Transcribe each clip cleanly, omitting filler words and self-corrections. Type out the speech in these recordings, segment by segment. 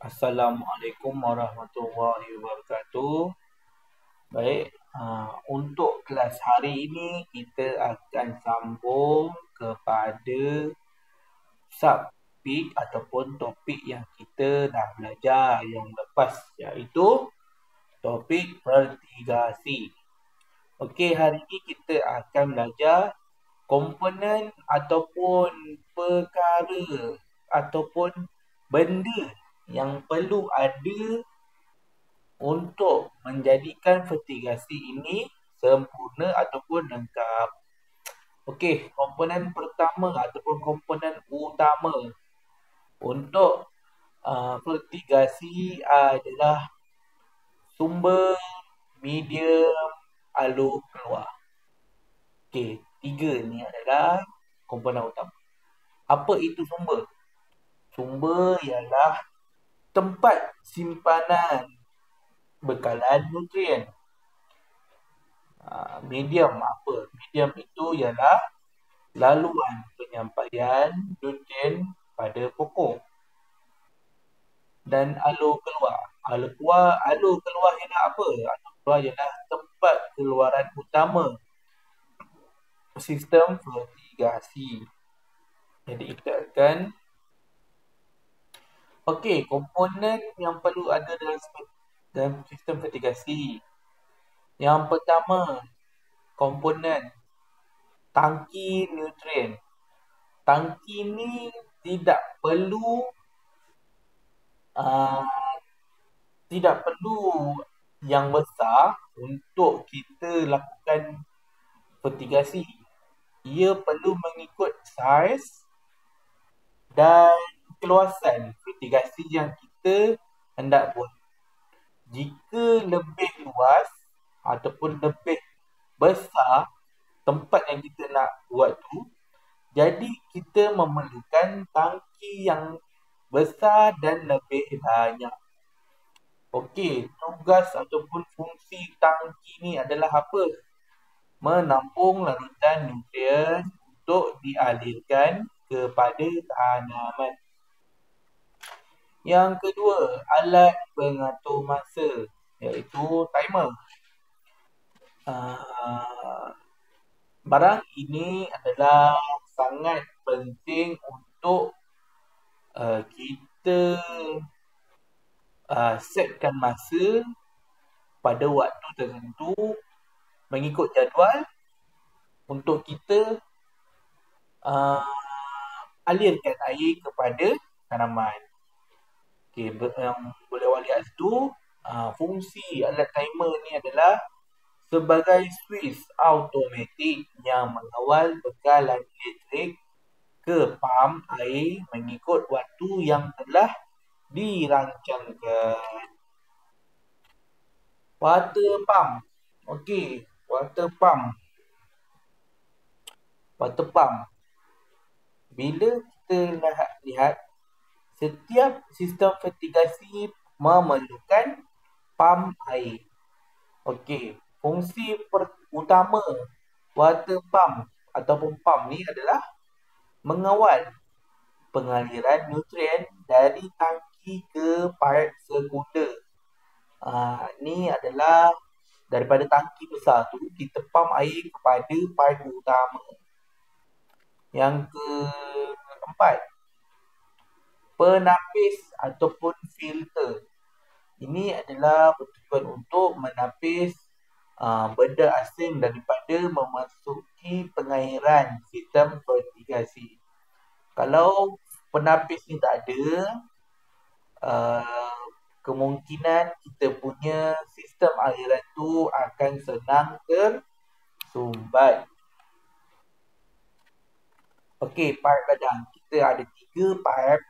Assalamualaikum warahmatullahi wabarakatuh. Baik, untuk kelas hari ini kita akan sambung kepada subtopik ataupun topik yang kita dah belajar yang lepas, iaitu topik vertigasi. Okey, hari ini kita akan belajar komponen ataupun perkara ataupun benda yang perlu ada untuk menjadikan vertigasi ini sempurna ataupun lengkap. Okey, komponen pertama ataupun komponen utama untuk vertigasi adalah sumber, medium, alur keluar. Okey, tiga ni adalah komponen utama. Apa itu sumber? Sumber ialah tempat simpanan bekalan nutrien. Medium apa? Medium itu ialah laluan penyampaian nutrien pada pokok. Dan alur keluar. Alur keluar ialah apa? Alur keluar ialah tempat keluaran utama sistem vertigasi. Jadi kita akan komponen yang perlu ada dalam sistem vertigasi. Yang pertama, komponen tangki nutrien. Tangki ni tidak perlu yang besar untuk kita lakukan vertigasi. Ia perlu mengikut saiz dan keluasan vertigasi yang kita hendak buat. Jika lebih luas ataupun lebih besar tempat yang kita nak buat tu, jadi kita memerlukan tangki yang besar dan lebih banyak. Okey, tugas ataupun fungsi tangki ni adalah apa? Menampung larutan nutrien untuk dialirkan kepada tanaman. Yang kedua, alat pengatur masa, iaitu timer. Barang ini adalah sangat penting untuk kita setkan masa pada waktu tertentu mengikut jadual untuk kita alirkan air kepada tanaman. Okey, yang boleh awak lihat situ, fungsi alat timer ni adalah sebagai switch automatik yang mengawal bekalan elektrik ke pam air mengikut waktu yang telah dirancangkan. Water pump. Okey, water pump. Bila kita lihat, setiap sistem vertigasi memerlukan pam air. Okey, fungsi utama water pump ataupun pump ni adalah mengawal pengaliran nutrien dari tangki ke paip sekunder. Ni adalah daripada tangki besar tu kita pump air kepada paip utama. Yang keempat, penapis ataupun filter. Ini adalah bertujuan untuk menapis benda asing daripada memasuki pengairan sistem vertigasi. Kalau penapis ni tak ada, kemungkinan kita punya sistem aliran tu akan senang tersumbat. Okey, paip ladang. Kita ada 3 paip.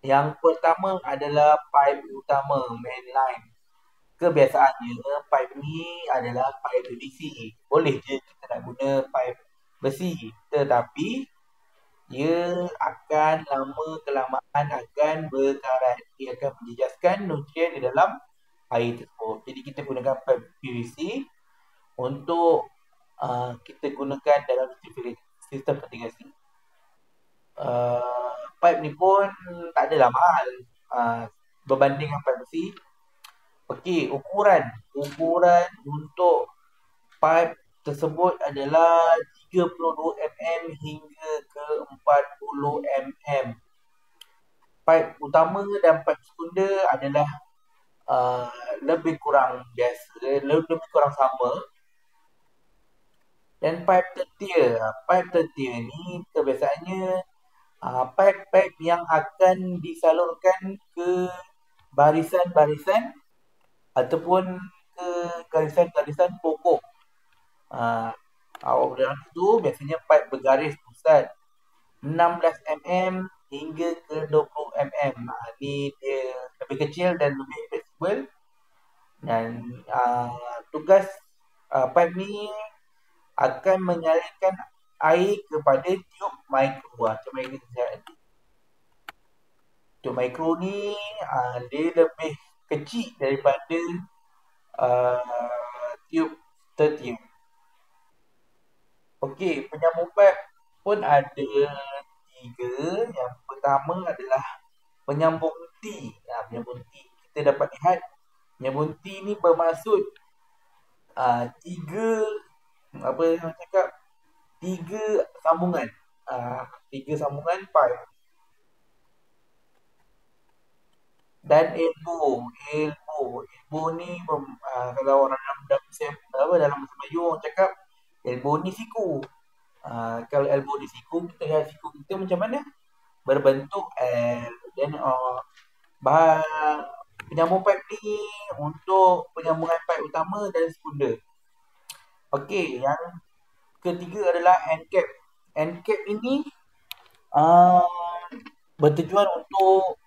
Yang pertama adalah paip utama, main line. Kebiasaannya, paip ni adalah paip PVC. Boleh je kita nak guna paip besi. Tetapi, ia akan lama-kelamaan akan berkarat. Ia akan menjejaskan nutrien di dalam air tersebut. Jadi, kita gunakan paip PVC untuk kita gunakan dalam sistem vertigasi. Pipe ni pun tak adalah mahal. berbanding dengan pipe besi. Okey, ukuran untuk pipe tersebut adalah 32 mm hingga ke 40 mm. Pipe utama dan pipe sekunder adalah uh, lebih kurang biasa, lebih kurang sama. Dan pipe tertier ni kebiasaannya pipe-pipe yang akan disalurkan ke barisan-barisan ataupun ke garisan-garisan pokok. Awak boleh nampak tu biasanya pipe bergaris pusat 16 mm hingga ke 20 mm. Ni dia lebih kecil dan lebih fleksibel. Dan tugas pipe ni akan mengalirkan air kepada tiub mikro. Macam ini tiub mikro ni dia lebih kecil daripada tiub tertiub. Okey, penyambung pipe pun ada 3. Yang pertama adalah penyambung T. Penyambung T kita dapat lihat penyambung T ni bermaksud 3 sambungan. 3 sambungan pipe. Dan elbow ni kalau orang dalam bahasa Melayu orang cakap elbow ni siku. Kalau elbow ni siku, kita lihat siku kita macam mana? Berbentuk L. Dan penyambung pipe ni untuk penyambungan pipe utama dan sekunder. Okey, yang ketiga adalah end cap. End cap ini bertujuan untuk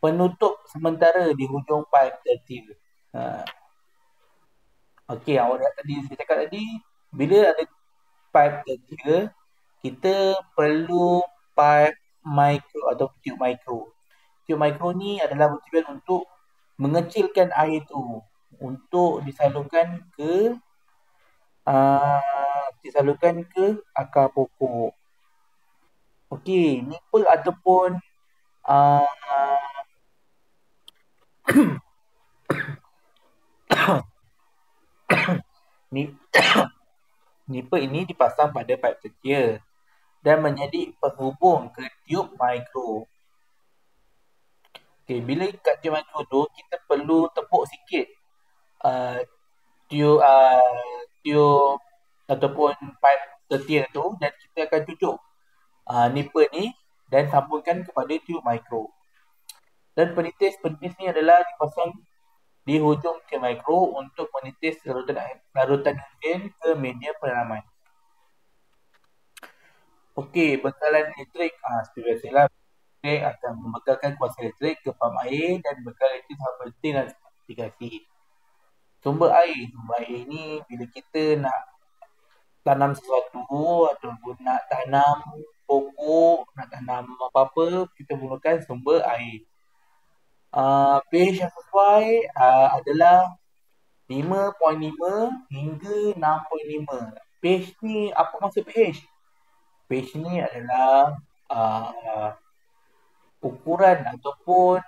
penutup sementara di hujung pipe tertier. Okey, awak lihat tadi, saya cakap tadi, bila ada pipe tertier, kita perlu pipe mikro atau tiub mikro. Tiub mikro ni adalah bertujuan untuk mengecilkan air tu untuk disalurkan ke akar pokok. Okey, nipple ataupun nipple ini dipasang pada pipe tertier dan menjadi penghubung ke tiub mikro. Okey, bila kat tiub mikro tu kita perlu tepuk sikit tiub ataupun pipe tertier tu, dan kita akan cucuk nipple ni dan sambungkan kepada tiub mikro. Dan penitis ni adalah dipasang di hujung tiub mikro untuk menitis larutan hidrogen ke media penanaman. Okey, bekalan elektrik. Seperti biasalah, elektrik akan membekalkan kuasa elektrik ke pam air, dan bekal elektrik sangat penting dalam aplikasi. Sumber air ni bila kita nak tanam sesuatu ataupun nak tanam pokok, nak tanam apa-apa, kita gunakan sumber air. pH yang sesuai adalah 5.5 hingga 6.5. pH ni, apa maksud pH? pH ni adalah ukuran ataupun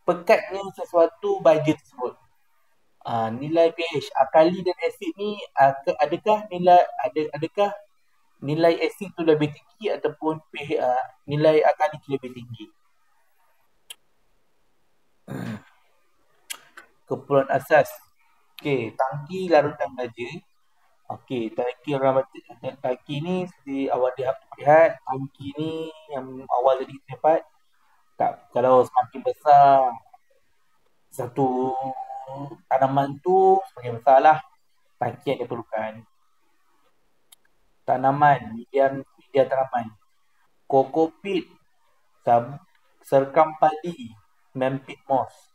pekatnya sesuatu baja tersebut. Nilai pH, alkali dan asid ni adakah nilai asid tu lebih tinggi ataupun nilai alkali tu lebih tinggi. Keperluan asas. Okey, tangki larutan baja. Okey, tangki ni seperti awak lihat, tangki ni yang awal tadi kita dapat, kalau semakin besar satu tanaman tu, semakin besarlah tangki yang diperlukan. Tanaman, media tanaman. Kokopit, serkam padi, mempit moss.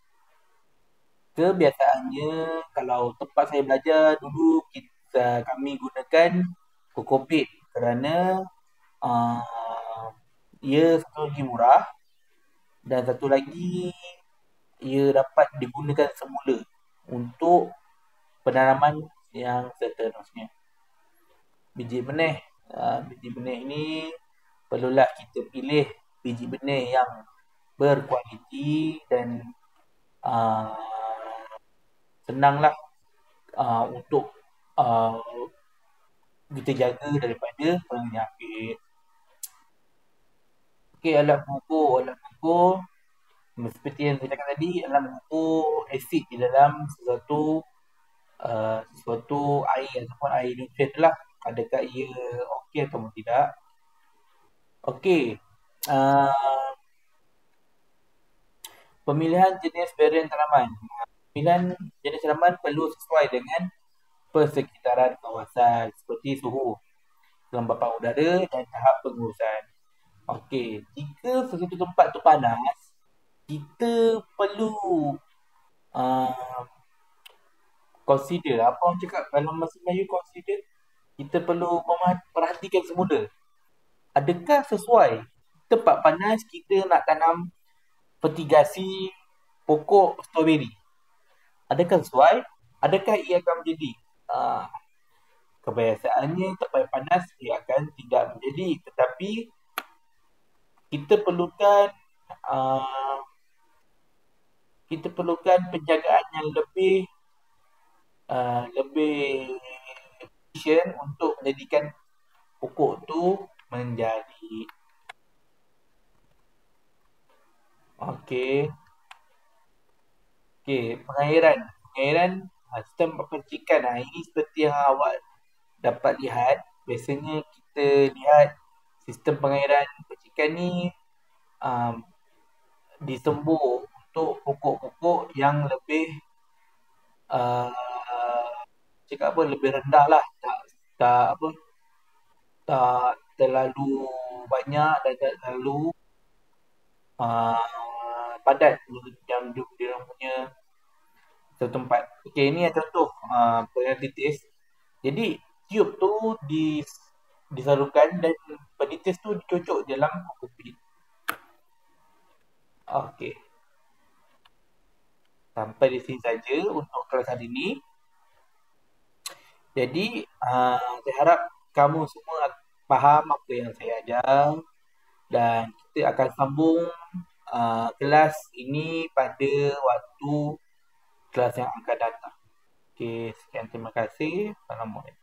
Kebiasaannya, kalau tempat saya belajar dulu, kami gunakan kokopit kerana ia satu lagi murah, dan satu lagi ia dapat digunakan semula untuk penanaman yang seterusnya. Biji benih ni perlulah kita pilih biji benih yang berkualiti dan uh, senanglah untuk uh, kita jaga daripada penyakit. Okey, alat pengukur seperti yang saya cakap tadi, alat mengukur asid di dalam sesuatu air ataupun air nutrien lah. Adakah ia okey atau tidak? Okey. Uh, Pemilihan jenis varian tanaman. Pemilihan jenis tanaman perlu sesuai dengan persekitaran kawasan seperti suhu, kelembapan udara dan tahap pengurusan. Okey, jika sesuatu tempat tu panas, kita perlu uh, consider, apa orang cakap dalam bahasa Melayu consider, kita perlu perhatikan semula. Adakah sesuai tempat panas kita nak tanam fertigasi pokok strawberry? Adakah sesuai? Adakah ia akan menjadi? Kebiasaannya tempat panas ia akan tidak menjadi, tetapi kita perlukan uh, penjagaan yang lebih efisien untuk menjadikan pokok tu menjadi. Okey, pengairan sistem percikan. Ini seperti yang awak dapat lihat. Biasanya kita lihat sistem pengairan percikan ni disembur untuk pokok-pokok yang lebih cakap apa, lebih rendah lah, tak terlalu banyak dan tak terlalu padat yang dia punya satu tempat. Okey, ini contoh penelitian. Jadi tiup tu disalurkan dan penitis tu dicocok dalam kokpit. Okey. Sampai di sini saja untuk kelas hari ini. Jadi saya harap kamu semua faham apa yang saya ajar dan kita akan sambung kelas ini pada waktu kelas yang akan datang. Okey, sekian, terima kasih. Assalamualaikum.